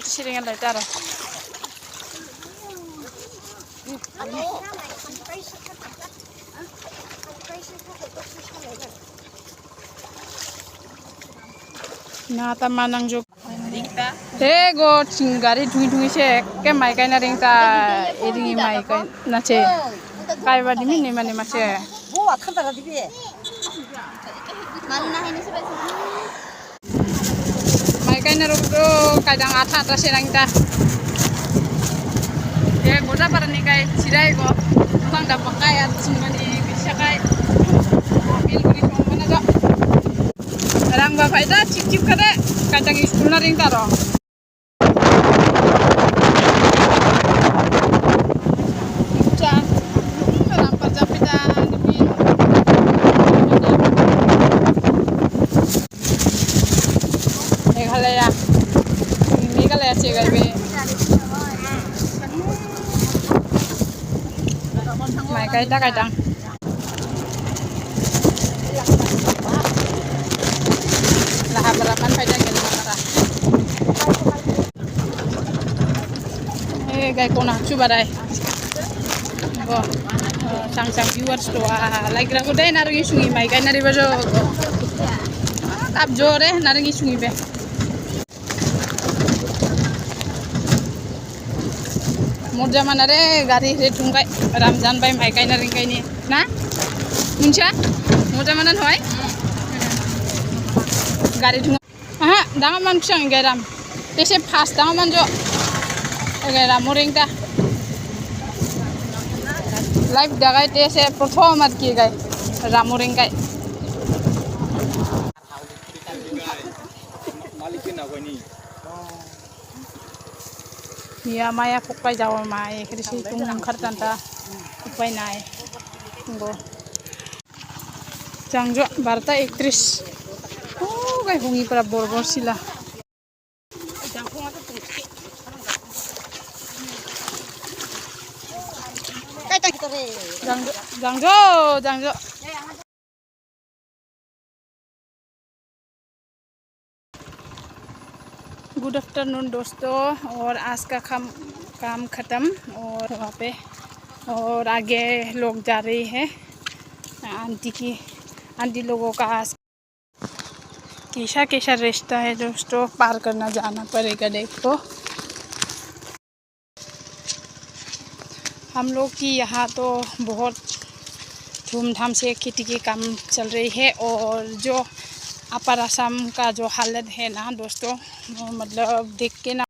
baca siringan lah cara. Nah, tamanang jok. Hei, go cingari dungi se, ke mai kai na ringta, eringi mai kai na se. Kai badi mini mani masih. Buat kan tak ada dia. Malu nah ini sebab Mai kai na rukro kadang ata se ringta. Ya, goda parani kai cirai go. Bang dah pakai at cingani bisa kai. Bil beri mana do. Rang ba faida cip kade kadang school na ringta ro. Halaya, ini kalau ya cek aja. Mereka itu kadang. Lah berapan pada gini marah. Gaya kona coba deh. Go, sang viewers tuh, like aku deh naruh sungai, mereka naruh baju. Tap jore naruh sungai be. मोर जमाना रे गाड़ी रे ठुंगाय Ramjan bye माइ गायना रिंगायनि ना मुनसा मोर जमाना होय गाड़ी ठुंगा हा दांगा मान खिसां गायराम एसे फास्ट दांगा मान जो गायराम मोरिंगा लाइव दागाय एसे प्रथम मार की गाय रामोरिंगाय मालिक ना कोनी ya maya kukai jawa mai krisi tung khartanta kukai nai go jangjo barta 31 oh gai hungi para borbor sila jangjo good afternoon दोस्तों और आज का काम ख़त्म और वहाँ पे और आगे लोग जा रही है आंटी लोगों का आज कैसा रिश्ता है दोस्तों पार करना जाना पड़ेगा देखो हम लोग की यहाँ तो बहुत धूमधाम से खेती की काम चल रही है और जो अपर असम का जो हालत है ना दोस्तों मतलब देख के ना